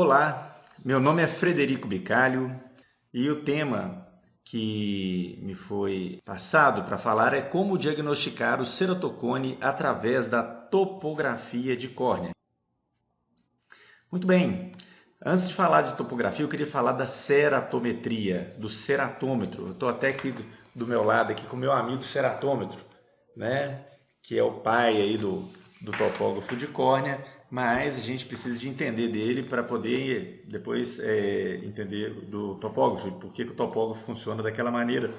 Olá, meu nome é Frederico Bicalho e o tema que me foi passado para falar é como diagnosticar o ceratocone através da topografia de córnea. Muito bem, antes de falar de topografia, eu queria falar da ceratometria, do ceratômetro. Eu estou até aqui do meu lado aqui com o meu amigo ceratômetro, né? Que é o pai aí do topógrafo de córnea, mas a gente precisa de entender dele para poder depois entender do topógrafo, por que o topógrafo funciona daquela maneira.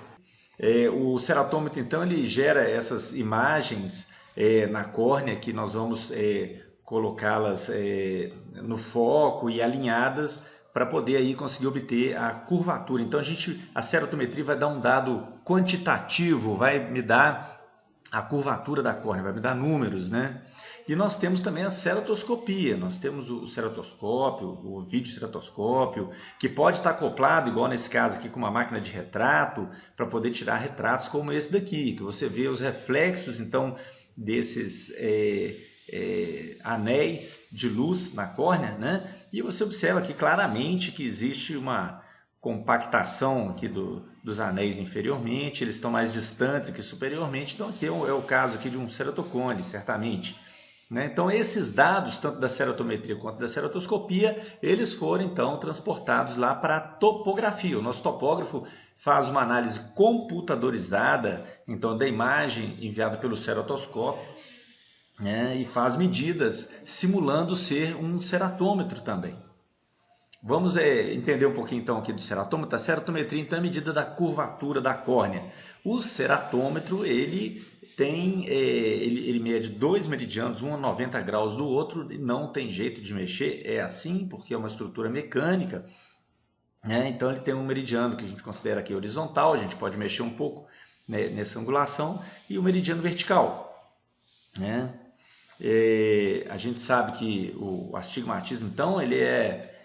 O ceratômetro, então, ele gera essas imagens na córnea que nós vamos colocá-las no foco e alinhadas para poder aí conseguir obter a curvatura. Então, a ceratometria vai dar um dado quantitativo, vai me dar a curvatura da córnea, vai me dar números, né? E nós temos também a ceratoscopia, nós temos o ceratoscópio, o videoceratoscópio, que pode estar acoplado, igual nesse caso aqui, com uma máquina de retrato, para poder tirar retratos como esse daqui, que você vê os reflexos, então, desses anéis de luz na córnea, né? E você observa aqui claramente que existe uma compactação aqui dos anéis inferiormente, eles estão mais distantes aqui superiormente, então aqui é o caso aqui de um ceratocone, certamente. Né? Então esses dados, tanto da ceratometria quanto da ceratoscopia, eles foram então transportados lá para a topografia. O nosso topógrafo faz uma análise computadorizada então da imagem enviada pelo ceratoscópio, né? E faz medidas simulando ser um ceratômetro também. Vamos entender um pouquinho então aqui do ceratômetro. A ceratometria então é a medida da curvatura da córnea. O ceratômetro ele mede dois meridianos, um a 90 graus do outro, não tem jeito de mexer, é assim porque é uma estrutura mecânica, né? Então ele tem um meridiano que a gente considera aqui horizontal, a gente pode mexer um pouco, né, nessa angulação, e o meridiano vertical, né? A gente sabe que o astigmatismo então ele é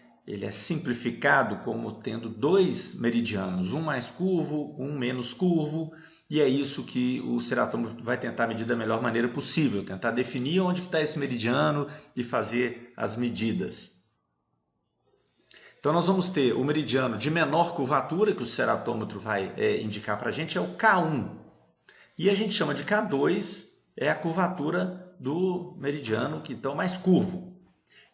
simplificado como tendo dois meridianos, um mais curvo, um menos curvo, e é isso que o ceratômetro vai tentar medir da melhor maneira possível, tentar definir onde está esse meridiano e fazer as medidas. Então nós vamos ter o meridiano de menor curvatura, que o ceratômetro vai indicar para a gente, é o K1. E a gente chama de K2, é a curvatura do meridiano, que então é mais curvo.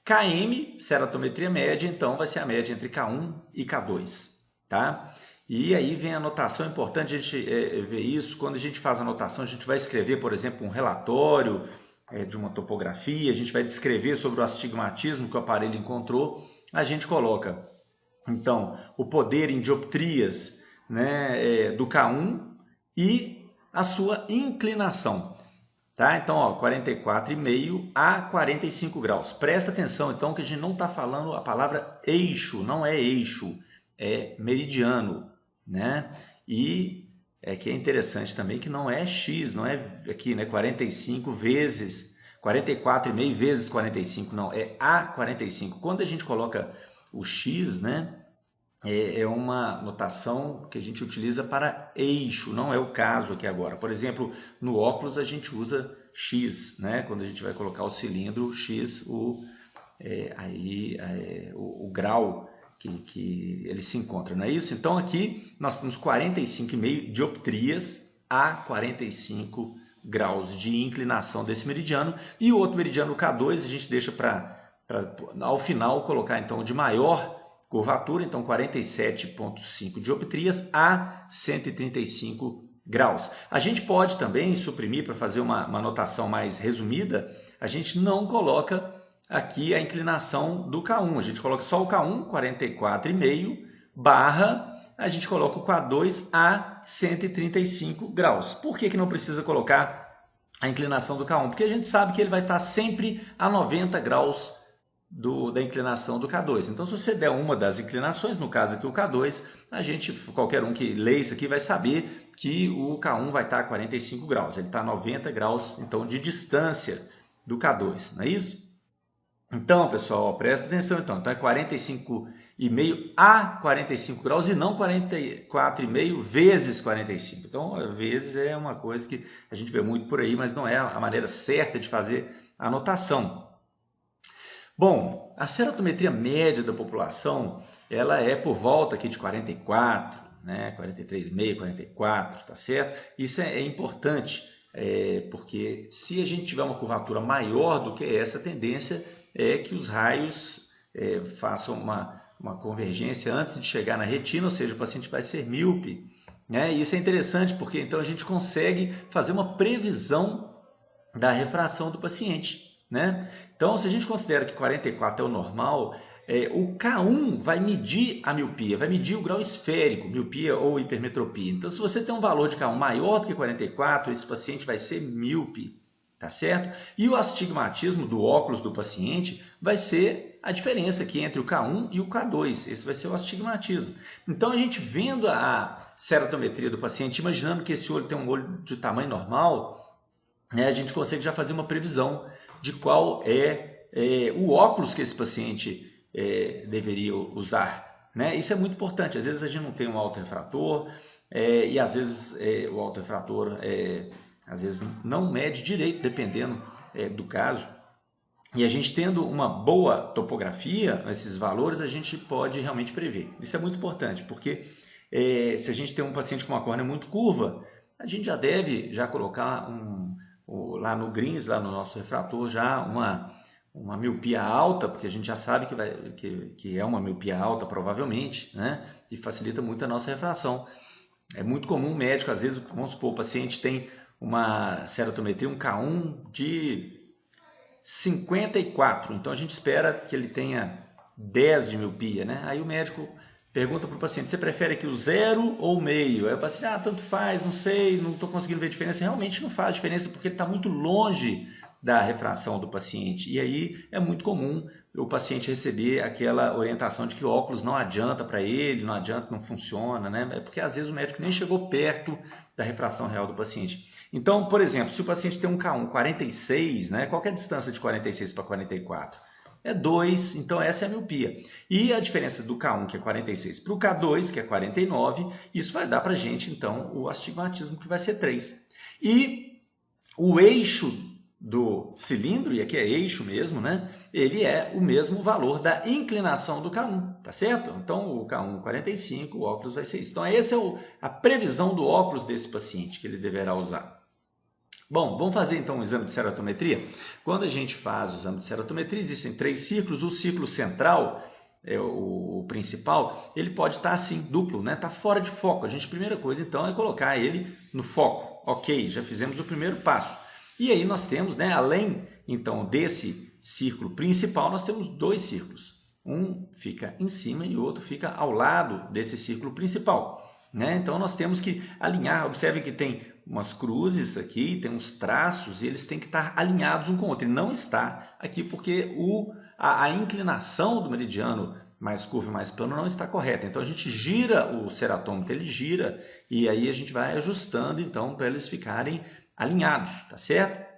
KM, ceratometria média, então vai ser a média entre K1 e K2, tá? E aí vem a anotação, é importante a gente ver isso. Quando a gente faz a anotação, a gente vai escrever, por exemplo, um relatório de uma topografia, a gente vai descrever sobre o astigmatismo que o aparelho encontrou, a gente coloca, então, o poder em dioptrias, né, do K1 e a sua inclinação. Tá? Então, ó, 44,5 a 45 graus. Presta atenção, então, que a gente não está falando a palavra eixo, não é eixo, é meridiano, né? E é que é interessante também que não é x, não é aqui, né? 45 vezes, 44,5 vezes 45, não, é a 45. Quando a gente coloca o x, né? É uma notação que a gente utiliza para eixo, não é o caso aqui agora. Por exemplo, no óculos a gente usa X, né? Quando a gente vai colocar o cilindro X, o grau que ele se encontra, não é isso? Então aqui nós temos 45,5 dioptrias a 45 graus de inclinação desse meridiano, e o outro meridiano K2 a gente deixa para ao final colocar então de maior curvatura, então 47,5 dioptrias a 135 graus. A gente pode também suprimir, para fazer uma notação mais resumida, a gente não coloca aqui a inclinação do K1, a gente coloca só o K1, 44,5, barra, a gente coloca o K2 a 135 graus. Por que não precisa colocar a inclinação do K1? Porque a gente sabe que ele vai estar sempre a 90 graus da inclinação do K2. Então, se você der uma das inclinações, no caso aqui o K2, qualquer um que lê isso aqui vai saber que o K1 vai estar a 45 graus. Ele está a 90 graus, então, de distância do K2, não é isso? Então, pessoal, presta atenção, então é 45,5 a 45 graus e não 44,5 vezes 45. Então, vezes é uma coisa que a gente vê muito por aí, mas não é a maneira certa de fazer a anotação. Bom, a serotometria média da população, ela é por volta aqui de 44, né? 43,5, 44, tá certo? Isso é importante, porque se a gente tiver uma curvatura maior do que essa, a tendência é que os raios façam uma convergência antes de chegar na retina, ou seja, o paciente vai ser míope, né? E isso é interessante porque então a gente consegue fazer uma previsão da refração do paciente, né? Então, se a gente considera que 44 é o normal, o K1 vai medir a miopia, vai medir o grau esférico, miopia ou hipermetropia. Então, se você tem um valor de K1 maior do que 44, esse paciente vai ser míope, tá certo? E o astigmatismo do óculos do paciente vai ser a diferença aqui entre o K1 e o K2. Esse vai ser o astigmatismo. Então, a gente vendo a serotometria do paciente, imaginando que esse olho tem um olho de tamanho normal, né, a gente consegue já fazer uma previsão de qual é o óculos que esse paciente deveria usar, né? Isso é muito importante. Às vezes a gente não tem um autorrefrator e às vezes o autorrefrator às vezes não mede direito, dependendo do caso. E a gente tendo uma boa topografia, esses valores, a gente pode realmente prever. Isso é muito importante, porque se a gente tem um paciente com uma córnea muito curva, a gente já deve colocar lá no Grins, lá no nosso refrator, já uma miopia alta, porque a gente já sabe que é uma miopia alta, provavelmente, né? E facilita muito a nossa refração. É muito comum o médico, às vezes, vamos supor, o paciente tem uma serotometria, um K1 de 54, então a gente espera que ele tenha 10 de miopia, né? Aí o médico pergunta para o paciente, você prefere aqui o 0 ou o meio? Aí o paciente, tanto faz, não sei, não estou conseguindo ver diferença. Realmente não faz diferença porque ele está muito longe da refração do paciente. E aí é muito comum o paciente receber aquela orientação de que óculos não adianta para ele, não adianta, não funciona, né? É porque às vezes o médico nem chegou perto da refração real do paciente. Então, por exemplo, se o paciente tem um K1 46, né? Qual é a distância de 46 para 44? É 2, então essa é a miopia. E a diferença do K1, que é 46, para o K2, que é 49, isso vai dar para a gente, então, o astigmatismo, que vai ser 3. E o eixo do cilindro, e aqui é eixo mesmo, né? Ele é o mesmo valor da inclinação do K1, tá certo? Então, o K1 45, o óculos vai ser isso. Então, essa é a previsão do óculos desse paciente que ele deverá usar. Bom, vamos fazer então um exame de serotometria? Quando a gente faz o exame de serotometria, existem 3 círculos. O círculo central, o principal, ele pode estar assim, duplo, né? Está fora de foco. A primeira coisa então é colocar ele no foco. Ok, já fizemos o primeiro passo. E aí nós temos, né, além então desse círculo principal, nós temos 2 círculos. Um fica em cima e o outro fica ao lado desse círculo principal. Né? Então nós temos que alinhar, observe que tem umas cruzes aqui, tem uns traços e eles têm que estar alinhados um com o outro. Ele não está aqui porque a inclinação do meridiano mais curvo e mais plano não está correta. Então a gente gira o ceratômetro, ele gira e aí a gente vai ajustando então para eles ficarem alinhados, tá certo?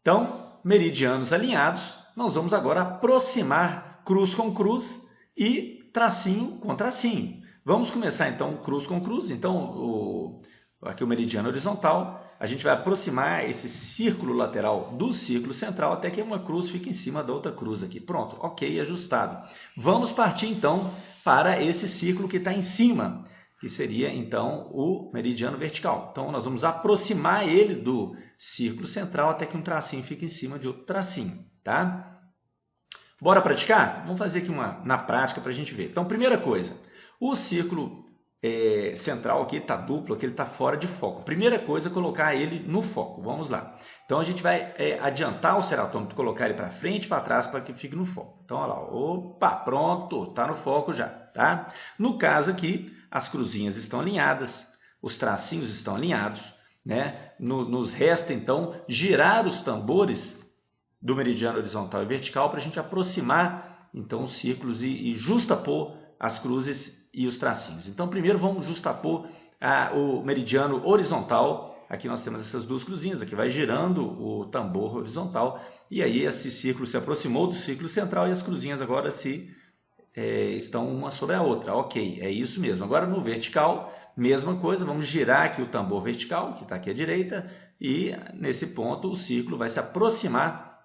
Então, meridianos alinhados, nós vamos agora aproximar cruz com cruz e tracinho com tracinho. Vamos começar então cruz com cruz. Então, aqui o meridiano horizontal, a gente vai aproximar esse círculo lateral do círculo central até que uma cruz fique em cima da outra cruz aqui. Pronto, ok, ajustado. Vamos partir então para esse círculo que está em cima, que seria então o meridiano vertical. Então nós vamos aproximar ele do círculo central até que um tracinho fique em cima de outro tracinho, tá? Bora praticar? Vamos fazer aqui na prática para a gente ver. Então, primeira coisa, o círculo central aqui está duplo, aqui ele está fora de foco. Primeira coisa é colocar ele no foco. Vamos lá. Então a gente vai adiantar o ceratômetro, colocar ele para frente e para trás para que fique no foco. Então olha lá, opa, pronto, está no foco já, tá? No caso aqui, as cruzinhas estão alinhadas, os tracinhos estão alinhados, né? Nos resta então girar os tambores do meridiano horizontal e vertical para a gente aproximar então os círculos e justapor as cruzes e os tracinhos. Então primeiro vamos justapor o meridiano horizontal. Aqui nós temos essas 2 cruzinhas, aqui vai girando o tambor horizontal e aí esse círculo se aproximou do círculo central e as cruzinhas agora estão uma sobre a outra. Ok, é isso mesmo. Agora no vertical, mesma coisa, vamos girar aqui o tambor vertical, que está aqui à direita, e nesse ponto o círculo vai se aproximar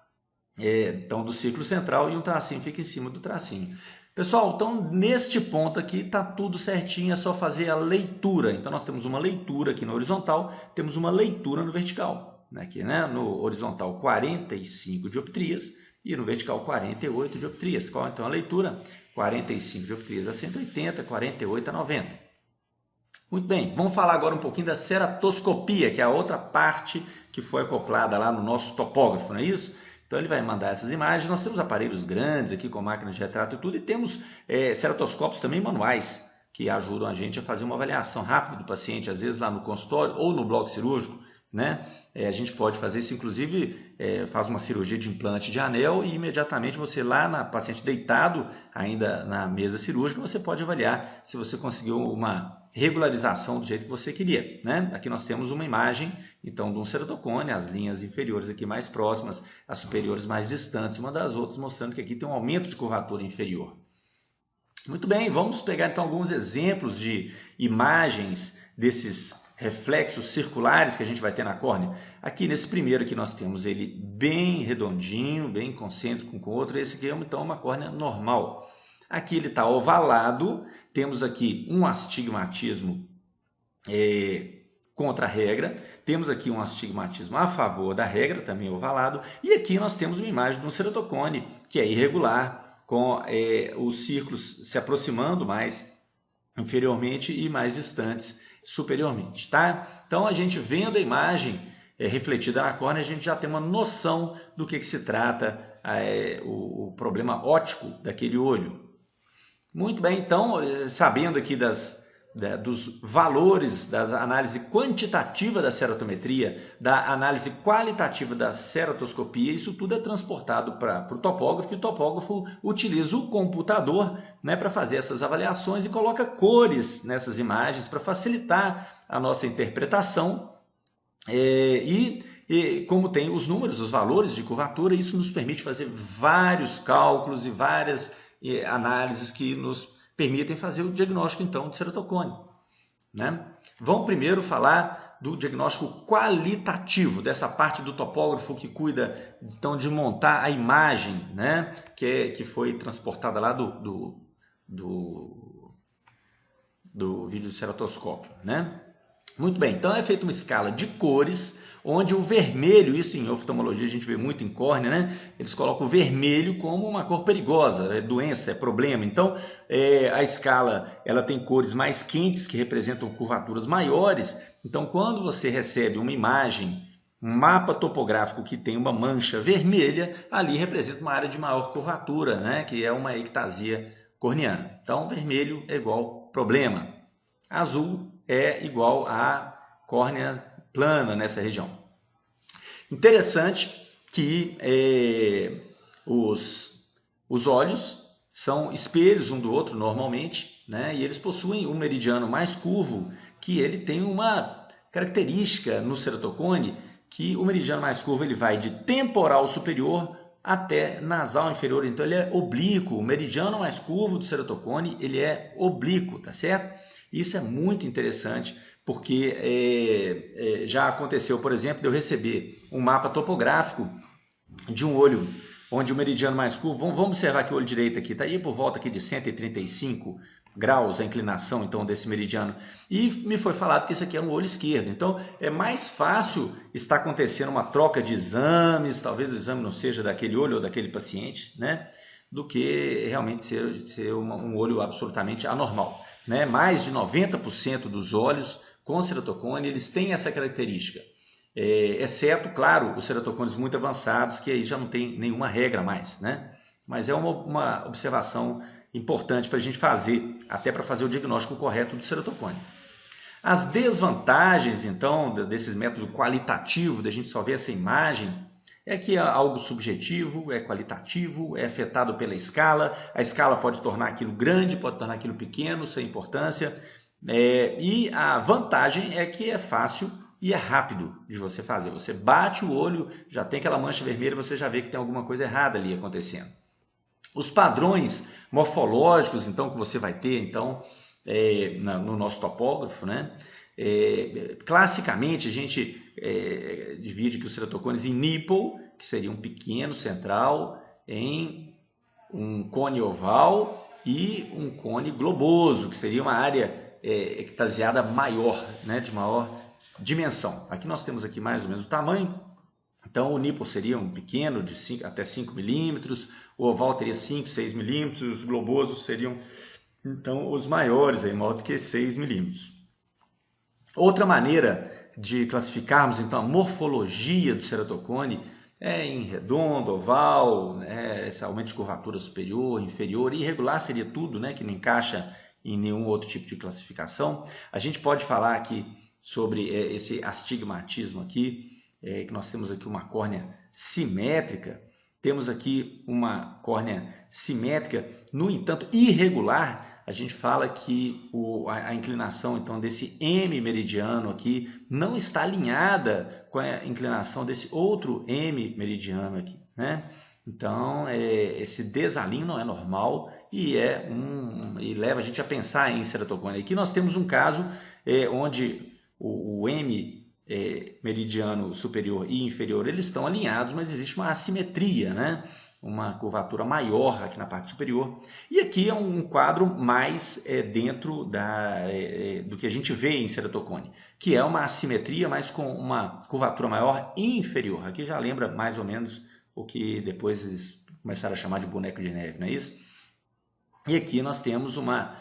então do círculo central, e um tracinho fica em cima do tracinho. Pessoal, então neste ponto aqui está tudo certinho, é só fazer a leitura. Então nós temos uma leitura aqui na horizontal, temos uma leitura no vertical. Aqui, né? No horizontal 45 dioptrias e no vertical 48 dioptrias. Qual então a leitura? 45 dioptrias a 180, 48 a 90. Muito bem, vamos falar agora um pouquinho da ceratoscopia, que é a outra parte que foi acoplada lá no nosso topógrafo, não é isso? Então ele vai mandar essas imagens. Nós temos aparelhos grandes aqui com máquina de retrato e tudo, e temos ceratoscópios também manuais, que ajudam a gente a fazer uma avaliação rápida do paciente, às vezes lá no consultório ou no bloco cirúrgico, né? A gente pode fazer isso, inclusive, faz uma cirurgia de implante de anel e imediatamente você lá na paciente deitado, ainda na mesa cirúrgica, você pode avaliar se você conseguiu uma regularização do jeito que você queria, né? Aqui nós temos uma imagem, então, de um ceratocone, as linhas inferiores aqui mais próximas, as superiores mais distantes uma das outras, mostrando que aqui tem um aumento de curvatura inferior. Muito bem, vamos pegar então alguns exemplos de imagens desses reflexos circulares que a gente vai ter na córnea. Aqui nesse primeiro aqui nós temos ele bem redondinho, bem concêntrico um com o outro. Esse aqui é então uma córnea normal. Aqui ele está ovalado, temos aqui um astigmatismo contra a regra, temos aqui um astigmatismo a favor da regra, também ovalado, e aqui nós temos uma imagem de um ceratocone que é irregular, com os círculos se aproximando mais inferiormente e mais distantes superiormente, tá? Então a gente vendo a imagem refletida na córnea, a gente já tem uma noção do que se trata o problema óptico daquele olho. Muito bem, então, sabendo aqui dos valores da análise quantitativa da ceratometria, da análise qualitativa da ceratoscopia, isso tudo é transportado para o topógrafo, e o topógrafo utiliza o computador, né, para fazer essas avaliações e coloca cores nessas imagens para facilitar a nossa interpretação. E como tem os números, os valores de curvatura, isso nos permite fazer vários cálculos e várias análises que nos permitem fazer o diagnóstico, então, de ceratocone, né? Vamos primeiro falar do diagnóstico qualitativo, dessa parte do topógrafo que cuida, então, de montar a imagem, né? Que foi transportada lá do vídeo ceratoscópio, né? Muito bem, então é feita uma escala de cores, onde o vermelho, isso em oftalmologia a gente vê muito em córnea, né? Eles colocam o vermelho como uma cor perigosa, é doença, é problema. Então a escala ela tem cores mais quentes que representam curvaturas maiores. Então quando você recebe uma imagem, um mapa topográfico que tem uma mancha vermelha, ali representa uma área de maior curvatura, né? Que é uma ectasia corneana. Então vermelho é igual problema, azul é igual a córnea plana nessa região. Interessante que os olhos são espelhos um do outro normalmente, né? E eles possuem um meridiano mais curvo, que ele tem uma característica no ceratocone, que o meridiano mais curvo ele vai de temporal superior até nasal inferior, então ele é oblíquo. O meridiano mais curvo do ceratocone ele é oblíquo, tá certo? Isso é muito interessante, porque já aconteceu, por exemplo, de eu receber um mapa topográfico de um olho onde o meridiano mais curvo, vamos observar que o olho direito aqui está aí por volta aqui de 135 graus a inclinação então desse meridiano, e me foi falado que isso aqui é um olho esquerdo. Então é mais fácil estar acontecendo uma troca de exames, talvez o exame não seja daquele olho ou daquele paciente, né, do que realmente ser um olho absolutamente anormal, né? Mais de 90% dos olhos com ceratocone eles têm essa característica, exceto, claro, os ceratocones muito avançados, que aí já não tem nenhuma regra mais, né? Mas é uma observação importante para a gente fazer, até para fazer o diagnóstico correto do ceratocone. As desvantagens, então, desses métodos qualitativos, da gente só ver essa imagem, é que é algo subjetivo, é qualitativo, é afetado pela escala. A escala pode tornar aquilo grande, pode tornar aquilo pequeno, sem importância. E a vantagem é que é fácil e é rápido de você fazer. Você bate o olho, já tem aquela mancha vermelha, você já vê que tem alguma coisa errada ali acontecendo. Os padrões morfológicos, então, que você vai ter, então, no nosso topógrafo, né? Classicamente, a gente divide aqui os ceratocones em nipple, que seria um pequeno central em um cone oval e um cone globoso, que seria uma área ectasiada maior, né, de maior dimensão. Aqui nós temos aqui mais ou menos o tamanho. Então o nipple seria um pequeno, de 5, até 5 milímetros, o oval teria 5, 6 milímetros, os globosos seriam então os maiores, aí, maior do que 6 milímetros. Outra maneira de classificarmos então a morfologia do ceratocone é em redondo, oval, esse aumento de curvatura superior, inferior, irregular seria tudo, né, que não encaixa em nenhum outro tipo de classificação. A gente pode falar aqui sobre esse astigmatismo aqui, que nós temos aqui uma córnea simétrica, temos aqui uma córnea simétrica, no entanto irregular. A gente fala que a inclinação então desse M meridiano aqui não está alinhada com a inclinação desse outro M meridiano aqui, né? Então esse desalinho não é normal e e leva a gente a pensar em ceratocone. Aqui nós temos um caso onde o M meridiano superior e inferior eles estão alinhados, mas existe uma assimetria, né? Uma curvatura maior aqui na parte superior. E aqui é um quadro mais dentro do que a gente vê em ceratocone, que é uma assimetria, mas com uma curvatura maior e inferior. Aqui já lembra mais ou menos o que depois eles começaram a chamar de boneco de neve, não é isso? E aqui nós temos uma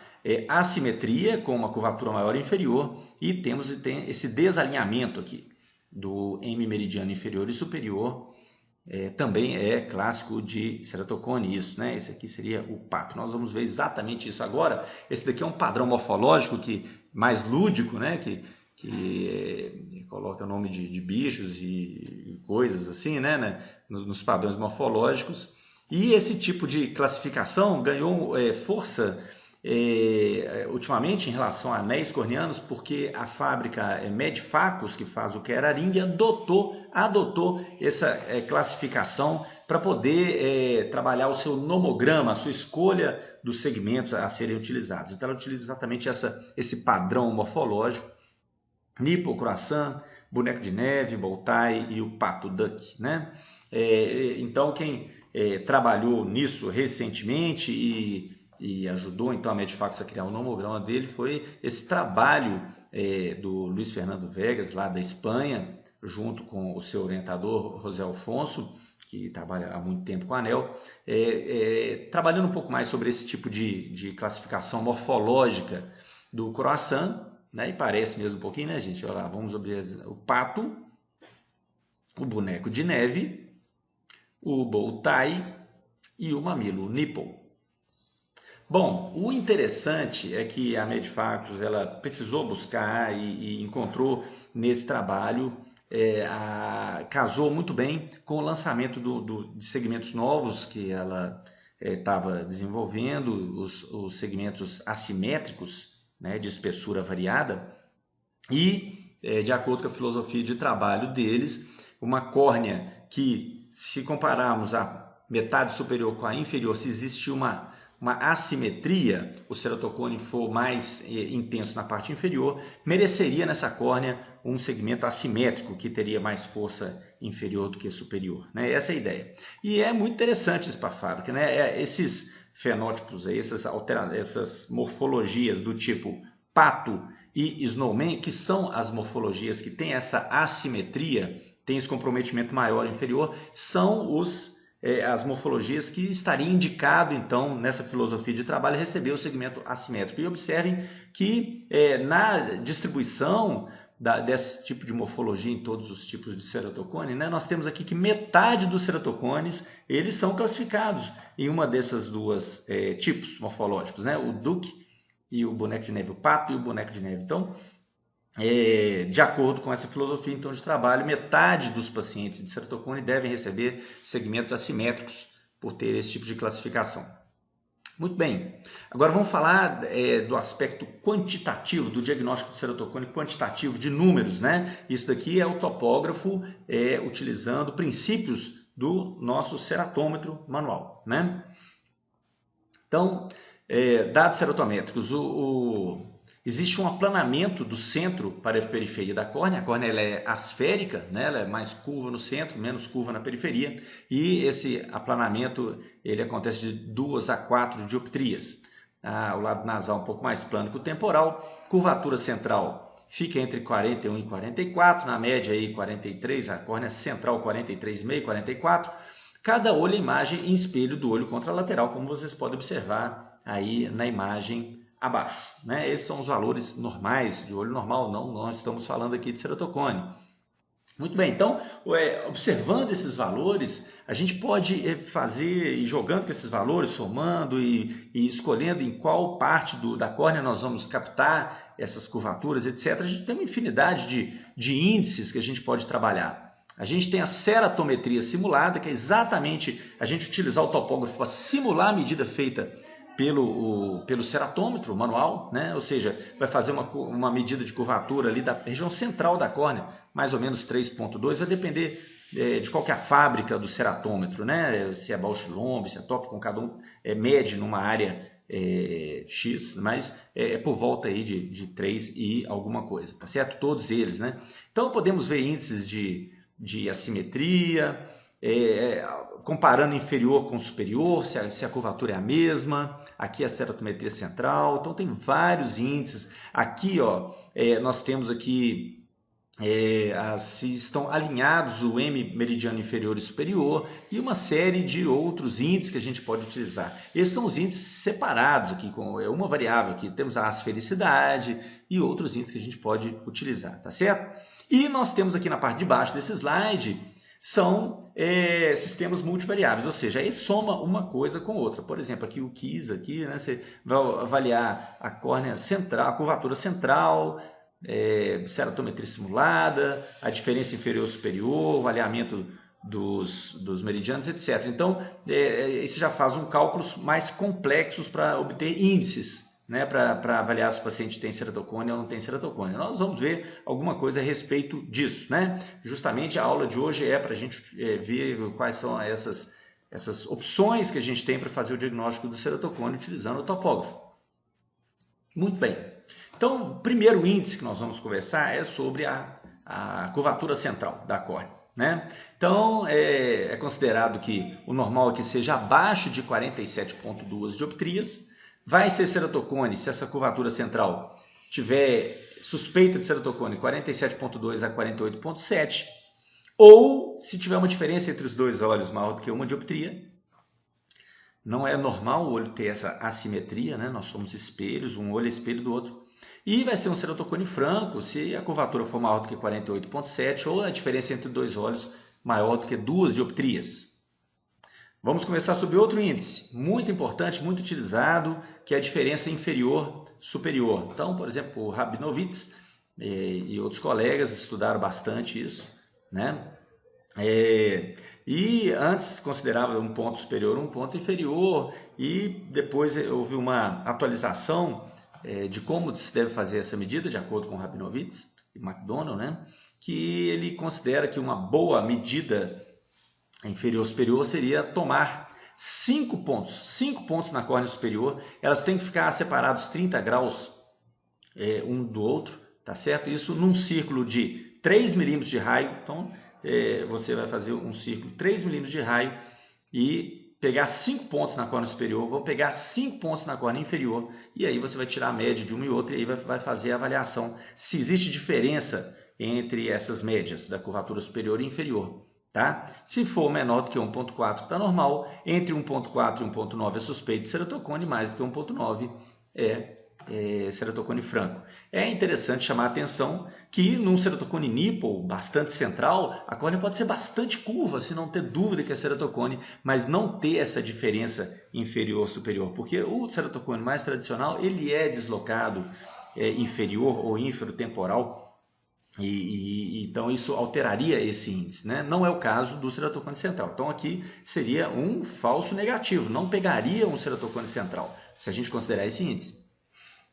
assimetria com uma curvatura maior e inferior e tem esse desalinhamento aqui do M meridiano inferior e superior. Também é clássico de ceratocone isso, né? Esse aqui seria o pato. Nós vamos ver exatamente isso agora. Esse daqui é um padrão morfológico mais lúdico, né? Que coloca o nome de bichos e coisas assim, né? Nos padrões morfológicos. E esse tipo de classificação ganhou força ultimamente em relação a anéis corneanos, porque a fábrica Medfacus, que faz o Keraring, adotou essa classificação para poder trabalhar o seu nomograma, a sua escolha dos segmentos a serem utilizados. Então ela utiliza exatamente esse padrão morfológico: nipple, croissant, boneco de neve, bow tie e o pato duck, né? Então quem trabalhou nisso recentemente e ajudou então a Medfacus a criar o nomograma dele foi esse trabalho do Luiz Fernando Vegas, lá da Espanha, junto com o seu orientador José Alfonso, que trabalha há muito tempo com a ANEEL, trabalhando um pouco mais sobre esse tipo de classificação morfológica do croissant, né? E parece mesmo um pouquinho, né, gente? Olha lá, vamos ver o pato, o boneco de neve, o bow tie e o mamilo, o nipple. Bom, o interessante é que a Medfacus ela precisou buscar e encontrou nesse trabalho, casou muito bem com o lançamento de segmentos novos que ela estava desenvolvendo, os segmentos assimétricos, né, de espessura variada, e de acordo com a filosofia de trabalho deles, uma córnea que, se compararmos a metade superior com a inferior, se existe uma assimetria, o ceratocone for mais intenso na parte inferior, mereceria nessa córnea um segmento assimétrico que teria mais força inferior do que superior, né? Essa é a ideia. E é muito interessante isso para a fábrica, né? Esses fenótipos, essas morfologias do tipo pato e snowman, que são as morfologias que têm essa assimetria, tem esse comprometimento maior e inferior, são as morfologias que estariam indicado, então, nessa filosofia de trabalho, receber o segmento assimétrico. E observem que na distribuição desse tipo de morfologia em todos os tipos de ceratocone, né, nós temos aqui que metade dos ceratocones eles são classificados em uma dessas duas tipos morfológicos, né, o duck e o boneco de neve, o pato e o boneco de neve. Então, de acordo com essa filosofia então, de trabalho, metade dos pacientes de ceratocone devem receber segmentos assimétricos por ter esse tipo de classificação. Muito bem, agora vamos falar do aspecto quantitativo, do diagnóstico do ceratocone quantitativo de números, né? Isso daqui é o topógrafo utilizando princípios do nosso ceratômetro manual, né? Então, dados cerotométricos, existe um aplanamento do centro para a periferia da córnea. A córnea ela é asférica, né? Ela é mais curva no centro, menos curva na periferia, e esse aplanamento ele acontece de 2 a 4 dioptrias. O lado nasal um pouco mais plano que o temporal, curvatura central fica entre 41 e 44, na média aí 43, a córnea central 43,5, 44. Cada olho é imagem em espelho do olho contralateral, como vocês podem observar aí na imagem abaixo, né? Esses são os valores normais de olho normal, não nós estamos falando aqui de ceratocone. Muito bem, então, observando esses valores, a gente pode fazer, e jogando com esses valores, somando e escolhendo em qual parte da córnea nós vamos captar essas curvaturas, etc. A gente tem uma infinidade de índices que a gente pode trabalhar. A gente tem a ceratometria simulada, que é exatamente a gente utilizar o topógrafo para simular a medida feita pelo ceratômetro manual, né? Ou seja, vai fazer uma medida de curvatura ali da região central da córnea, mais ou menos 3,2, vai depender de qual que é a fábrica do ceratômetro, né? Se é Bausch & Lomb, se é Topcon, cada um mede numa área X, mas é por volta aí de 3 e alguma coisa, tá certo? Todos eles, né? Então podemos ver índices de assimetria, comparando inferior com superior, se a curvatura é a mesma. Aqui é a ceratometria central, então tem vários índices. Aqui ó, nós temos aqui se estão alinhados o M meridiano inferior e superior e uma série de outros índices que a gente pode utilizar. Esses são os índices separados aqui, com uma variável aqui, temos a asfericidade e outros índices que a gente pode utilizar, tá certo? E nós temos aqui na parte de baixo desse slide são sistemas multivariáveis, ou seja, aí soma uma coisa com outra. Por exemplo, aqui o KISS, aqui, né, você vai avaliar a córnea central, a curvatura central, ceratometria simulada, a diferença inferior-superior, o alinhamento dos meridianos, etc. Então, isso já faz cálculos mais complexos para obter índices, né, para avaliar se o paciente tem ceratocone ou não tem ceratocone. Nós vamos ver alguma coisa a respeito disso, né? Justamente a aula de hoje é para a gente ver quais são essas opções que a gente tem para fazer o diagnóstico do ceratocone utilizando o topógrafo. Muito bem. Então, o primeiro índice que nós vamos conversar é sobre a curvatura central da córnea, né? Então, é considerado que o normal é que seja abaixo de 47,2 dioptrias. Vai ser ceratocone se essa curvatura central tiver suspeita de ceratocone 47,2 a 48,7, ou se tiver uma diferença entre os dois olhos maior do que uma dioptria. Não é normal o olho ter essa assimetria, né? Nós somos espelhos, um olho é espelho do outro. E vai ser um ceratocone franco se a curvatura for maior do que 48,7 ou a diferença entre dois olhos maior do que 2 dioptrias. Vamos conversar sobre outro índice, muito importante, muito utilizado, que é a diferença inferior-superior. Então, por exemplo, o Rabinovitz e outros colegas estudaram bastante isso, né? E antes considerava um ponto superior, um ponto inferior, e depois houve uma atualização de como se deve fazer essa medida, de acordo com Rabinovitz e McDonald, né? Que ele considera que uma boa medida inferior-superior seria tomar 5 pontos na córnea superior, elas têm que ficar separados 30 graus um do outro, tá certo? Isso num círculo de 3 milímetros de raio, então você vai fazer um círculo de 3 milímetros de raio e pegar 5 pontos na córnea superior, vou pegar 5 pontos na córnea inferior, e aí você vai tirar a média de uma e outra, e aí vai fazer a avaliação se existe diferença entre essas médias da curvatura superior e inferior. Tá? Se for menor do que 1,4 está normal, entre 1,4 e 1,9 é suspeito de ceratocone, mais do que 1,9 é ceratocone franco. É interessante chamar a atenção que num ceratocone nipple bastante central, a córnea pode ser bastante curva, se não ter dúvida que é ceratocone, mas não ter essa diferença inferior-superior, porque o ceratocone mais tradicional ele é deslocado inferior ou inferotemporal. Então isso alteraria esse índice, né? Não é o caso do ceratocone central. Então aqui seria um falso negativo, não pegaria um ceratocone central, se a gente considerar esse índice.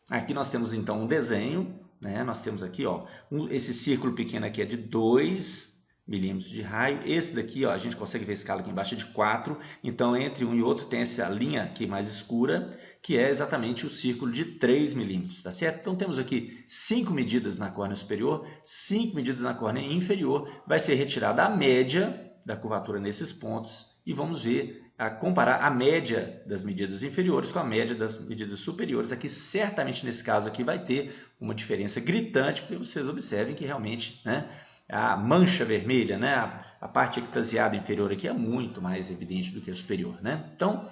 Aqui nós temos então um desenho, né? Nós temos aqui ó, esse círculo pequeno aqui é de 2 milímetros de raio. Esse daqui, ó, a gente consegue ver a escala aqui embaixo é de 4, então entre um e outro tem essa linha aqui mais escura, que é exatamente o círculo de 3 milímetros, tá certo? Então temos aqui 5 medidas na córnea superior, 5 medidas na córnea inferior, vai ser retirada a média da curvatura nesses pontos e vamos ver, comparar a média das medidas inferiores com a média das medidas superiores. Aqui, certamente, nesse caso aqui, vai ter uma diferença gritante, porque vocês observem que realmente, né, a mancha vermelha, né, a parte ectasiada inferior aqui é muito mais evidente do que a superior, né? Então,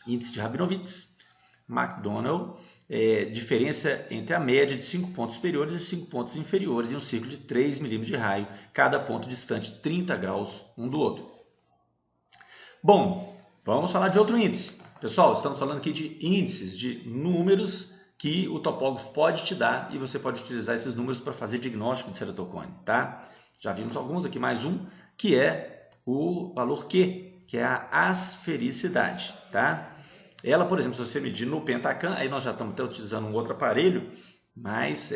índice de Rabinowitz, McDonald, diferença entre a média de 5 pontos superiores e 5 pontos inferiores em um círculo de 3 milímetros de raio, cada ponto distante 30 graus um do outro. Bom, vamos falar de outro índice. Pessoal, estamos falando aqui de índices, de números que o topógrafo pode te dar e você pode utilizar esses números para fazer diagnóstico de ceratocone, tá? Já vimos alguns aqui, mais um, que é o valor Q, que é a asfericidade, tá? Ela, por exemplo, se você medir no Pentacam, aí nós já estamos até utilizando um outro aparelho, mas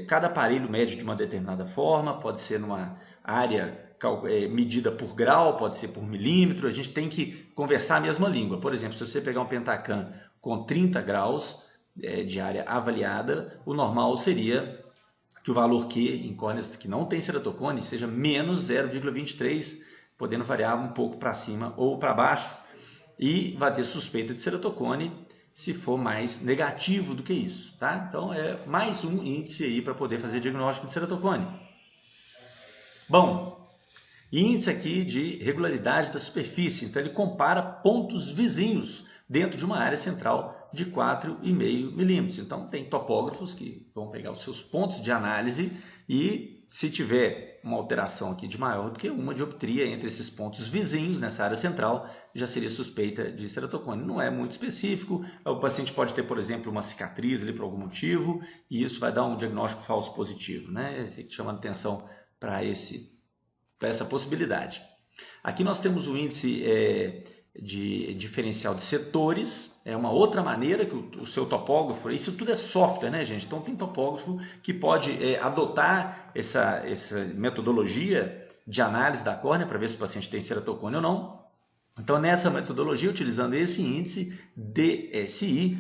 cada aparelho mede de uma determinada forma, pode ser numa área medida por grau, pode ser por milímetro, a gente tem que conversar a mesma língua. Por exemplo, se você pegar um Pentacam com 30 graus de área avaliada, o normal seria que o valor Q em córneas que não tem ceratocone seja menos 0,23, podendo variar um pouco para cima ou para baixo, e vai ter suspeita de ceratocone se for mais negativo do que isso, tá? Então é mais um índice aí para poder fazer diagnóstico de ceratocone. Bom, índice aqui de regularidade da superfície, então ele compara pontos vizinhos dentro de uma área central de 4,5 milímetros. Então tem topógrafos que vão pegar os seus pontos de análise e se tiver uma alteração aqui de maior do que uma dioptria entre esses pontos vizinhos nessa área central, já seria suspeita de ceratocone. Não é muito específico, o paciente pode ter, por exemplo, uma cicatriz ali por algum motivo e isso vai dar um diagnóstico falso positivo, né? Chamando atenção para essa possibilidade. Aqui nós temos o índice de diferencial de setores, é uma outra maneira que o seu topógrafo, isso tudo é software, né, gente? Então tem topógrafo que pode adotar essa metodologia de análise da córnea para ver se o paciente tem ceratocone ou não. Então nessa metodologia, utilizando esse índice DSI,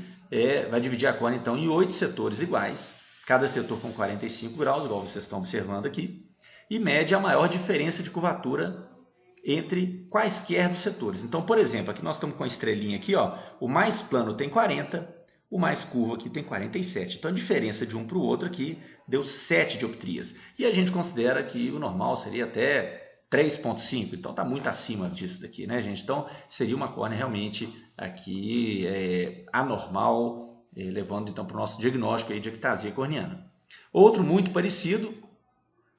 vai dividir a córnea então em 8 setores iguais, cada setor com 45 graus, igual vocês estão observando aqui, e mede a maior diferença de curvatura entre quaisquer dos setores. Então, por exemplo, aqui nós estamos com a estrelinha aqui, ó, o mais plano tem 40, o mais curvo aqui tem 47. Então, a diferença de um para o outro aqui deu 7 dioptrias. E a gente considera que o normal seria até 3,5. Então, está muito acima disso daqui, né, gente? Então, seria uma córnea realmente aqui anormal, levando então para o nosso diagnóstico aí de ectasia corneana. Outro muito parecido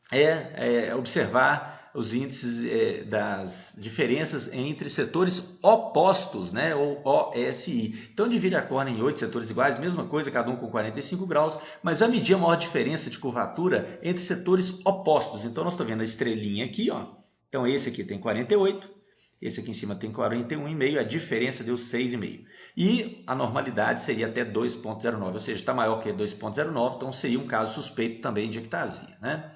é observar os índices das diferenças entre setores opostos, né, ou OSI. Então, divide a córnea em 8 setores iguais, mesma coisa, cada um com 45 graus, mas vai medir a maior diferença de curvatura entre setores opostos. Então, nós estamos vendo a estrelinha aqui, ó. Então, esse aqui tem 48, esse aqui em cima tem 41,5, a diferença deu 6,5. E a normalidade seria até 2,09, ou seja, está maior que 2,09, então seria um caso suspeito também de ectasia, né?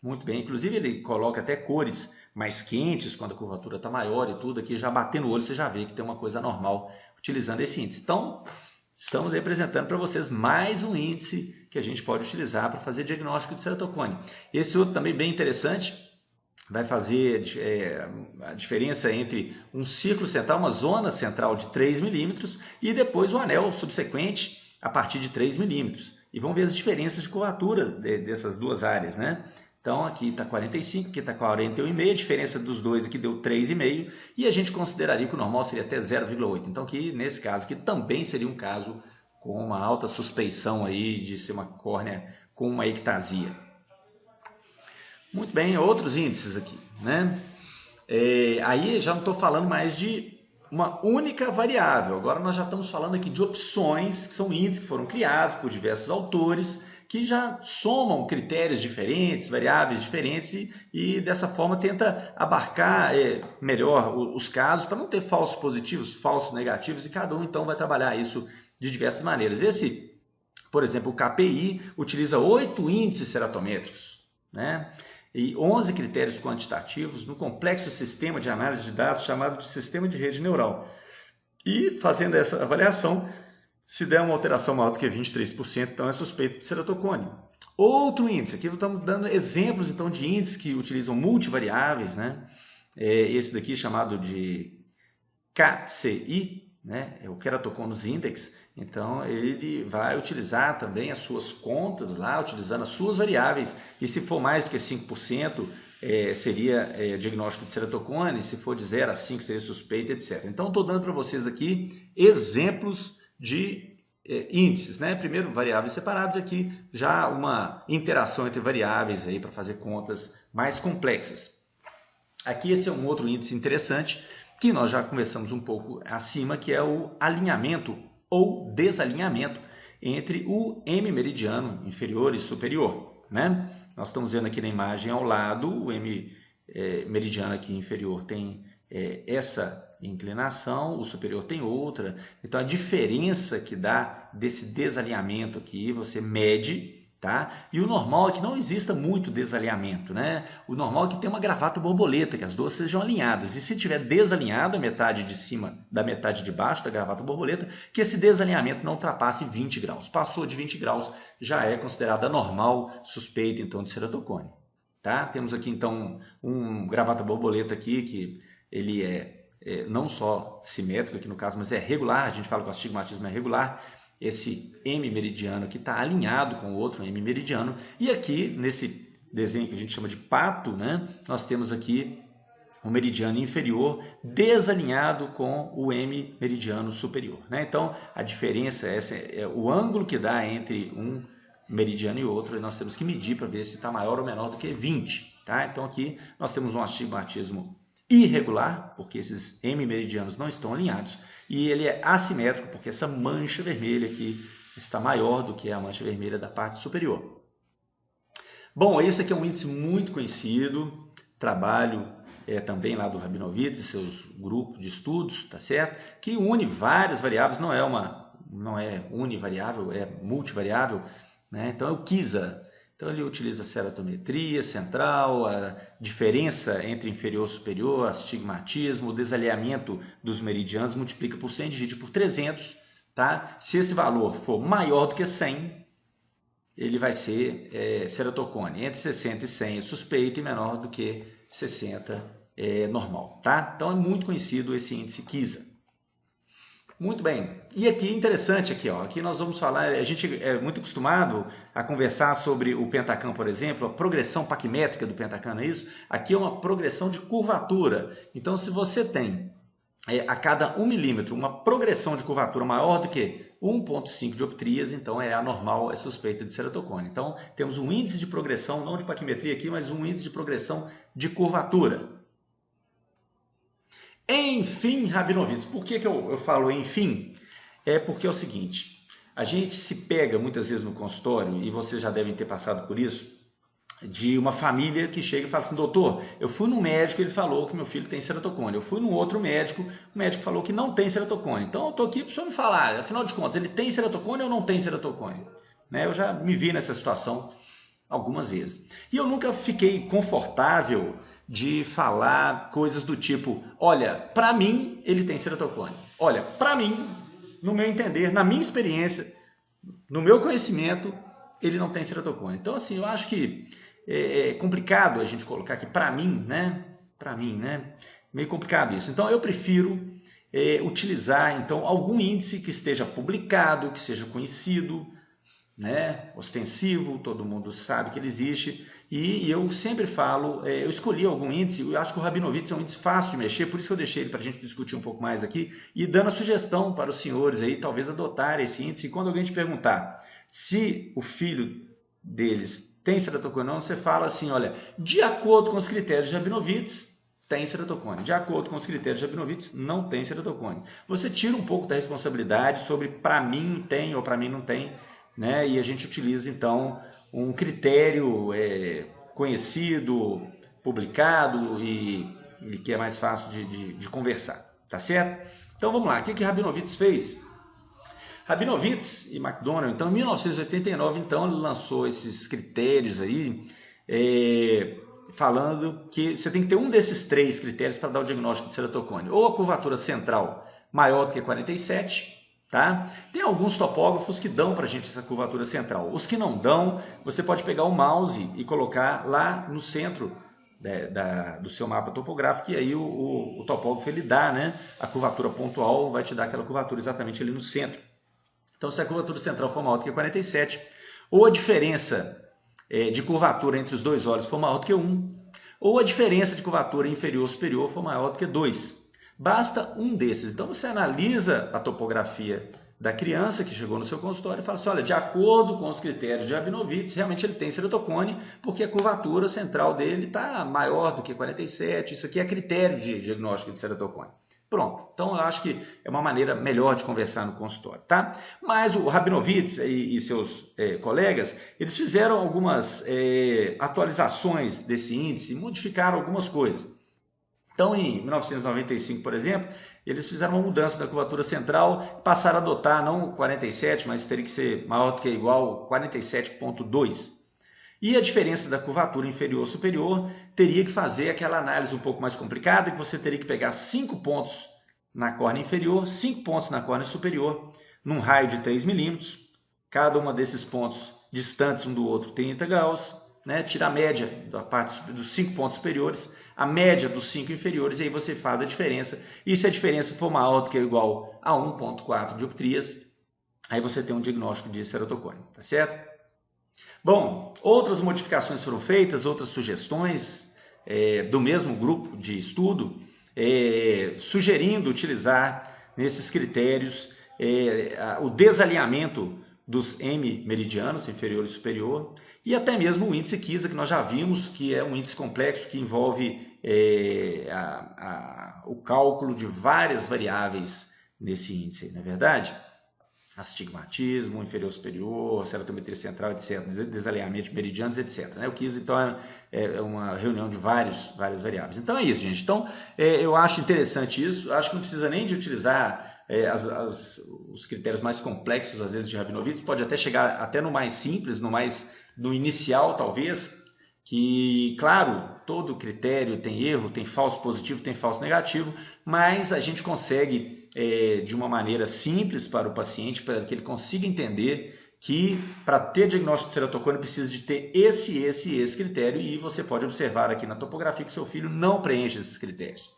Muito bem, inclusive ele coloca até cores mais quentes quando a curvatura está maior e tudo, aqui já batendo o olho você já vê que tem uma coisa normal utilizando esse índice. Então, estamos apresentando para vocês mais um índice que a gente pode utilizar para fazer diagnóstico de ceratocone. Esse outro também bem interessante, vai fazer a diferença entre um círculo central, uma zona central de 3 milímetros e depois o anel subsequente a partir de 3 milímetros. E vamos ver as diferenças de curvatura dessas duas áreas, né? Então, aqui está 45, aqui está 41,5, a diferença dos dois aqui deu 3,5, e a gente consideraria que o normal seria até 0,8. Então, aqui, nesse caso aqui, também seria um caso com uma alta suspeição aí de ser uma córnea com uma ectasia. Muito bem, outros índices aqui, né? Aí já não estou falando mais de uma única variável, agora nós já estamos falando aqui de opções, que são índices que foram criados por diversos autores, que já somam critérios diferentes, variáveis diferentes e dessa forma tenta abarcar melhor os casos para não ter falsos positivos, falsos negativos, e cada um então vai trabalhar isso de diversas maneiras. Esse, por exemplo, o KPI utiliza 8 índices ceratométricos, né? e 11 critérios quantitativos no complexo sistema de análise de dados chamado de sistema de rede neural. E fazendo essa avaliação, se der uma alteração maior do que 23%, então é suspeito de ceratocone. Outro índice, aqui estamos dando exemplos então de índices que utilizam multivariáveis, né? Esse daqui chamado de KCI, né? É o Keratoconus Index. Então ele vai utilizar também as suas contas lá, utilizando as suas variáveis, e se for mais do que 5%, seria diagnóstico de ceratocone, se for de 0 a 5 seria suspeito, etc. Então estou dando para vocês aqui exemplos de índices, né? Primeiro variáveis separados, aqui já uma interação entre variáveis aí para fazer contas mais complexas. Aqui esse é um outro índice interessante que nós já conversamos um pouco acima, que é o alinhamento ou desalinhamento entre o M meridiano inferior e superior, né? Nós estamos vendo aqui na imagem ao lado, o M meridiano aqui inferior tem essa inclinação, o superior tem outra. Então a diferença que dá desse desalinhamento aqui, você mede, tá? E o normal é que não exista muito desalinhamento, né? O normal é que tenha uma gravata borboleta, que as duas sejam alinhadas. E se tiver desalinhado a metade de cima da metade de baixo da gravata borboleta, que esse desalinhamento não ultrapasse 20 graus. Passou de 20 graus, já é considerada normal, suspeito então de ceratocone, tá? Temos aqui então um gravata borboleta aqui, que ele não só simétrico aqui no caso, mas é regular. A gente fala que o astigmatismo é regular. Esse M meridiano aqui está alinhado com o outro M meridiano. E aqui, nesse desenho que a gente chama de pato, né, nós temos aqui o meridiano inferior desalinhado com o M meridiano superior, né? Então, a diferença é o ângulo que dá entre um meridiano e outro, e nós temos que medir para ver se está maior ou menor do que 20. Tá? Então, aqui nós temos um astigmatismo irregular, porque esses M meridianos não estão alinhados, e ele é assimétrico, porque essa mancha vermelha aqui está maior do que a mancha vermelha da parte superior. Bom, esse aqui é um índice muito conhecido, trabalho também lá do Rabinovitz e seus grupos de estudos, tá certo? Que une várias variáveis, não é univariável, é multivariável, né? Então é o KISA. Então ele utiliza a ceratometria central, a diferença entre inferior e superior, astigmatismo, o desalinhamento dos meridianos, multiplica por 100, divide por 300, tá? Se esse valor for maior do que 100, ele vai ser ceratocone. Entre 60 e 100 é suspeito e menor do que 60 é normal, tá? Então é muito conhecido esse índice KISA. Muito bem, e aqui interessante aqui, ó, aqui nós vamos falar, a gente é muito acostumado a conversar sobre o Pentacam, por exemplo, a progressão paquimétrica do Pentacam, não é isso? Aqui é uma progressão de curvatura. Então se você tem a cada 1 milímetro uma progressão de curvatura maior do que 1,5 dioptrias, então é anormal, é suspeita de ceratocone. Então temos um índice de progressão, não de paquimetria aqui, mas um índice de progressão de curvatura. Enfim, Rabinovitz, por que eu falo enfim? É porque é o seguinte, a gente se pega muitas vezes no consultório, e vocês já devem ter passado por isso, de uma família que chega e fala assim, doutor, eu fui no médico, ele falou que meu filho tem ceratocone. Eu fui no outro médico, o médico falou que não tem ceratocone. Então eu estou aqui para o senhor me falar, afinal de contas, ele tem ceratocone ou não tem ceratocone? Né? Eu já me vi nessa situação algumas vezes. E eu nunca fiquei confortável de falar coisas do tipo, olha, para mim ele tem ceratocone. Olha, para mim, no meu entender, na minha experiência, no meu conhecimento, ele não tem ceratocone. Então, assim, eu acho que é complicado a gente colocar aqui para mim, né? Para mim, né? Meio complicado isso. Então, eu prefiro utilizar, então, algum índice que esteja publicado, que seja conhecido, né, ostensivo, todo mundo sabe que ele existe, e eu sempre falo, eu escolhi algum índice, eu acho que o Rabinovitz é um índice fácil de mexer, por isso que eu deixei ele para a gente discutir um pouco mais aqui, e dando a sugestão para os senhores aí, talvez adotarem esse índice, e quando alguém te perguntar se o filho deles tem ceratocone ou não, você fala assim, olha, de acordo com os critérios de Rabinovitz, tem ceratocone. De acordo com os critérios de Rabinovitz, não tem ceratocone. Você tira um pouco da responsabilidade sobre para mim tem ou para mim não tem, né? E a gente utiliza então um critério conhecido, publicado e que é mais fácil de conversar, tá certo? Então vamos lá, o que Rabinovitz fez? Rabinovitz e McDonald, então em 1989, então ele lançou esses critérios aí, falando que você tem que ter um desses 3 critérios para dar o diagnóstico de ceratocone. Ou a curvatura central maior do que 47, tá? Tem alguns topógrafos que dão para a gente essa curvatura central. Os que não dão, você pode pegar o mouse e colocar lá no centro do seu mapa topográfico, e aí o topógrafo ele dá, né, a curvatura pontual, vai te dar aquela curvatura exatamente ali no centro. Então, se a curvatura central for maior do que 47, ou a diferença de curvatura entre os 2 olhos for maior do que 1, ou a diferença de curvatura inferior ou superior for maior do que 2. Basta um desses. Então, você analisa a topografia da criança que chegou no seu consultório e fala assim, olha, de acordo com os critérios de Rabinowitz, realmente ele tem ceratocone, porque a curvatura central dele está maior do que 47, isso aqui é critério de diagnóstico de ceratocone. Pronto, então eu acho que é uma maneira melhor de conversar no consultório, tá? Mas o Rabinowitz e seus colegas, eles fizeram algumas atualizações desse índice, modificaram algumas coisas. Então, em 1995, por exemplo, eles fizeram uma mudança da curvatura central, passaram a adotar não 47, mas teria que ser maior do que ou igual 47,2. E a diferença da curvatura inferior ou superior teria que fazer aquela análise um pouco mais complicada, que você teria que pegar 5 pontos na córnea inferior, 5 pontos na córnea superior, num raio de 3 milímetros, cada um desses pontos distantes um do outro 30 graus, né? Tira a média da parte dos 5 pontos superiores, a média dos 5 inferiores, e aí você faz a diferença. E se a diferença for maior do que ou igual a 1,4 dioptrias, aí você tem um diagnóstico de ceratocone, tá certo? Bom, outras modificações foram feitas, outras sugestões do mesmo grupo de estudo, sugerindo utilizar nesses critérios o desalinhamento dos M meridianos, inferior e superior, e até mesmo o índice Kisa, que nós já vimos, que é um índice complexo que envolve o cálculo de várias variáveis nesse índice, não é verdade? Astigmatismo, inferior superior, ceratometria central, etc., desalinhamento de meridianos, etc. O Kisa, então, é uma reunião de várias variáveis. Então é isso, gente. Então, eu acho interessante isso, acho que não precisa nem de utilizar os critérios mais complexos, às vezes, de Rabinowitz, pode até chegar até no mais simples, no inicial, talvez, que, claro, todo critério tem erro, tem falso positivo, tem falso negativo, mas a gente consegue, de uma maneira simples para o paciente, para que ele consiga entender que para ter diagnóstico de ceratocone precisa de ter esse critério, e você pode observar aqui na topografia que seu filho não preenche esses critérios.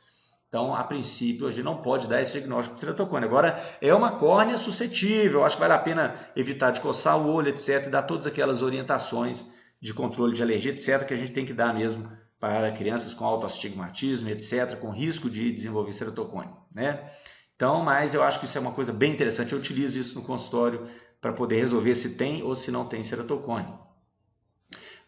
Então, a princípio, a gente não pode dar esse diagnóstico de ceratocone. Agora, é uma córnea suscetível, acho que vale a pena evitar de coçar o olho, etc., e dar todas aquelas orientações de controle de alergia, etc., que a gente tem que dar mesmo para crianças com alto astigmatismo, etc., com risco de desenvolver ceratocone, né? Então, mas eu acho que isso é uma coisa bem interessante, eu utilizo isso no consultório para poder resolver se tem ou se não tem ceratocone.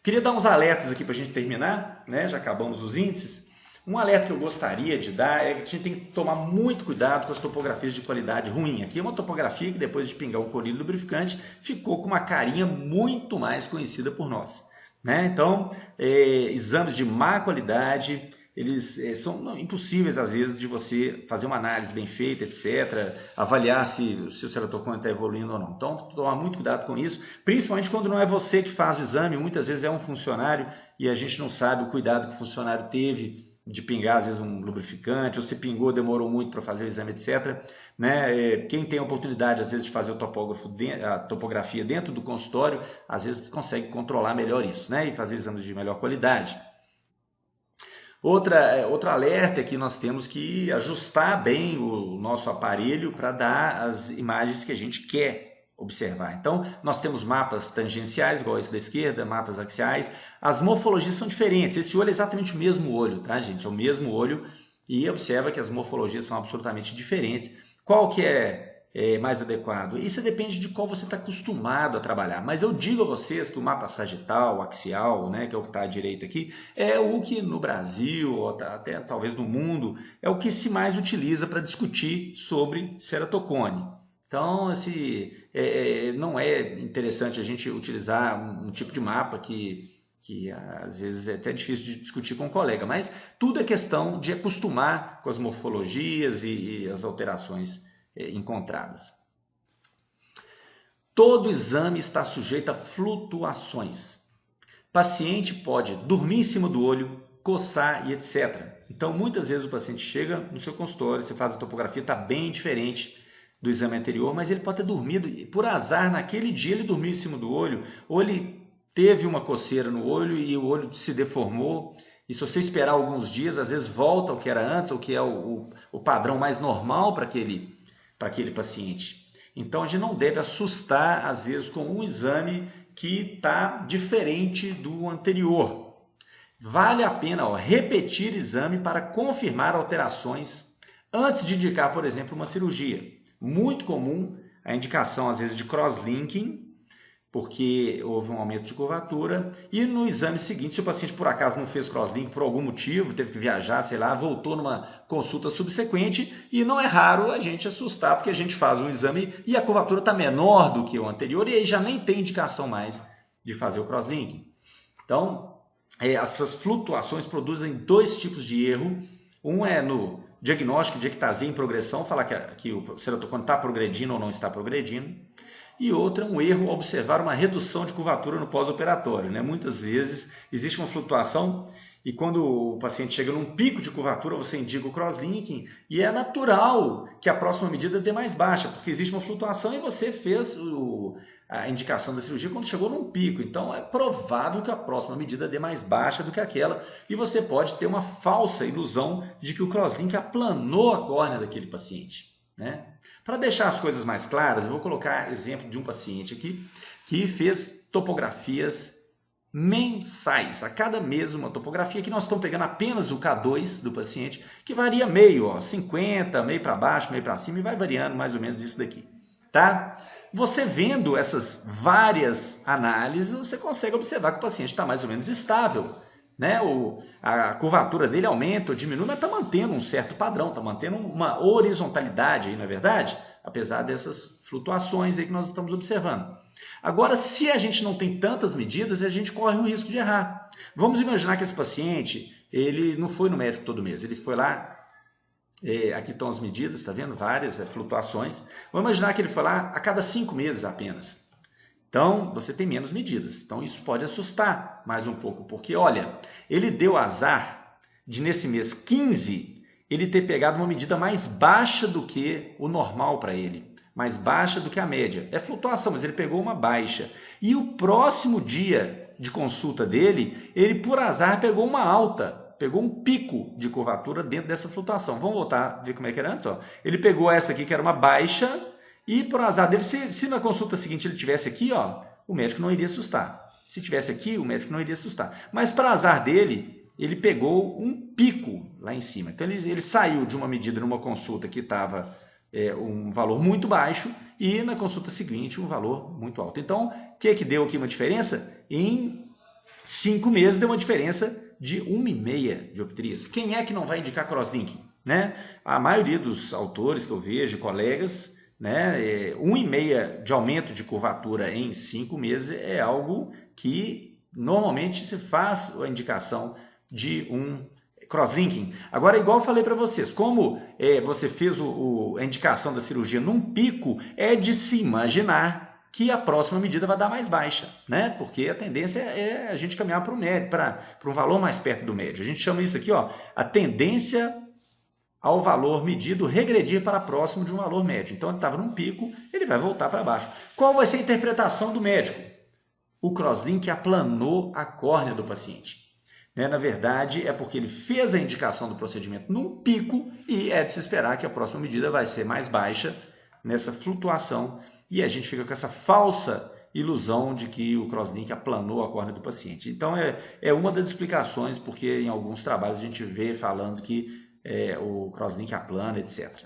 Queria dar uns alertas aqui para a gente terminar, né? Já acabamos os índices. Um alerta que eu gostaria de dar é que a gente tem que tomar muito cuidado com as topografias de qualidade ruim. Aqui é uma topografia que depois de pingar o colírio lubrificante ficou com uma carinha muito mais conhecida por nós, né? Então, exames de má qualidade, eles são impossíveis às vezes de você fazer uma análise bem feita, etc., avaliar se o seu ceratocone está evoluindo ou não. Então, tomar muito cuidado com isso, principalmente quando não é você que faz o exame, muitas vezes é um funcionário e a gente não sabe o cuidado que o funcionário teve de pingar às vezes um lubrificante, ou se pingou, demorou muito para fazer o exame, etc., né? Quem tem a oportunidade às vezes de fazer a topografia dentro do consultório, às vezes consegue controlar melhor isso, né? E fazer exames de melhor qualidade. Outro alerta é que nós temos que ajustar bem o nosso aparelho para dar as imagens que a gente quer observar. Então, nós temos mapas tangenciais, igual esse da esquerda, mapas axiais. As morfologias são diferentes. Esse olho é exatamente o mesmo olho, tá, gente? É o mesmo olho, e observa que as morfologias são absolutamente diferentes. Qual que é mais adequado? Isso depende de qual você está acostumado a trabalhar. Mas eu digo a vocês que o mapa sagital, axial, né, que é o que está à direita aqui, é o que no Brasil, ou até talvez no mundo, é o que se mais utiliza para discutir sobre ceratocone. Então, não é interessante a gente utilizar um tipo de mapa que às vezes é até difícil de discutir com um colega, mas tudo é questão de acostumar com as morfologias e as alterações encontradas. Todo exame está sujeito a flutuações. paciente pode dormir em cima do olho, coçar e etc. Então, muitas vezes o paciente chega no seu consultório, você faz a topografia, está bem diferente do exame anterior, mas ele pode ter dormido, e por azar, naquele dia ele dormiu em cima do olho, ou ele teve uma coceira no olho e o olho se deformou, e se você esperar alguns dias, às vezes volta ao que era antes, ou que é o padrão mais normal para aquele paciente. Então, a gente não deve assustar, às vezes, com um exame que está diferente do anterior. Vale a pena repetir exame para confirmar alterações antes de indicar, por exemplo, uma cirurgia. Muito comum a indicação, às vezes, de crosslinking, porque houve um aumento de curvatura, e no exame seguinte, se o paciente por acaso não fez crosslink por algum motivo, teve que viajar, sei lá, voltou numa consulta subsequente, e não é raro a gente assustar, porque a gente faz um exame e a curvatura está menor do que o anterior, e aí já nem tem indicação mais de fazer o crosslinking. Então, essas flutuações produzem dois tipos de erro. Um é no diagnóstico de ectasia em progressão, falar que o ceratocone está progredindo ou não está progredindo. E outra é um erro observar uma redução de curvatura no pós-operatório. Muitas vezes existe uma flutuação e quando o paciente chega num pico de curvatura, você indica o crosslinking e é natural que a próxima medida dê mais baixa, porque existe uma flutuação e você fez a indicação da cirurgia quando chegou num pico. Então é provável que a próxima medida dê mais baixa do que aquela e você pode ter uma falsa ilusão de que o crosslink aplanou a córnea daquele paciente. Para deixar as coisas mais claras, eu vou colocar exemplo de um paciente aqui que fez topografias mensais. A cada mês uma topografia, que nós estamos pegando apenas o K2 do paciente, que varia meio, 50, meio para baixo, meio para cima, e vai variando mais ou menos isso daqui. Tá? Você vendo essas várias análises, você consegue observar que o paciente está mais ou menos estável. A curvatura dele aumenta ou diminui, mas está mantendo um certo padrão, está mantendo uma horizontalidade aí, não é verdade? Apesar dessas flutuações aí que nós estamos observando. Agora, se a gente não tem tantas medidas, a gente corre o risco de errar. Vamos imaginar que esse paciente, ele não foi no médico todo mês, ele foi lá, aqui estão as medidas, está vendo? Várias flutuações. Vamos imaginar que ele foi lá a cada 5 meses apenas. Então, você tem menos medidas. Então, isso pode assustar mais um pouco, porque, olha, ele deu azar de, nesse mês 15, ele ter pegado uma medida mais baixa do que o normal para ele, mais baixa do que a média. É flutuação, mas ele pegou uma baixa. E o próximo dia de consulta dele, ele, por azar, pegou uma alta, pegou um pico de curvatura dentro dessa flutuação. Vamos voltar a ver como é que era antes. Ele pegou essa aqui, que era uma baixa, e por azar dele, se na consulta seguinte ele tivesse aqui, o médico não iria assustar. Se tivesse aqui, o médico não iria assustar. Mas para azar dele, ele pegou um pico lá em cima. Então ele saiu de uma medida numa consulta que estava um valor muito baixo e na consulta seguinte um valor muito alto. Então, o que deu aqui uma diferença? Em 5 meses deu uma diferença de 1,5 dioptrias. Quem é que não vai indicar crosslinking? A maioria dos autores que eu vejo, colegas, 1,5 de aumento de curvatura em 5 meses é algo que normalmente se faz a indicação de um crosslinking. Agora, igual eu falei para vocês, como você fez a indicação da cirurgia num pico, é de se imaginar que a próxima medida vai dar mais baixa, porque a tendência é a gente caminhar para um valor mais perto do médio. A gente chama isso aqui, a tendência ao valor medido regredir para próximo de um valor médio. Então, ele estava num pico, ele vai voltar para baixo. Qual vai ser a interpretação do médico? O crosslink aplanou a córnea do paciente. Na verdade, é porque ele fez a indicação do procedimento num pico e é de se esperar que a próxima medida vai ser mais baixa nessa flutuação e a gente fica com essa falsa ilusão de que o crosslink aplanou a córnea do paciente. Então, é uma das explicações porque em alguns trabalhos a gente vê falando que o crosslink aplana, etc.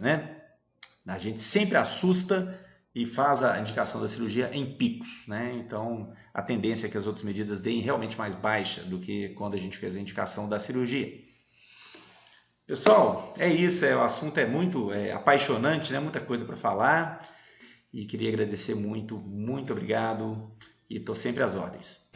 A gente sempre assusta e faz a indicação da cirurgia em picos. Então, a tendência é que as outras medidas deem realmente mais baixa do que quando a gente fez a indicação da cirurgia. Pessoal, é isso. O assunto é muito apaixonante, muita coisa para falar. E queria agradecer muito, muito obrigado. E estou sempre às ordens.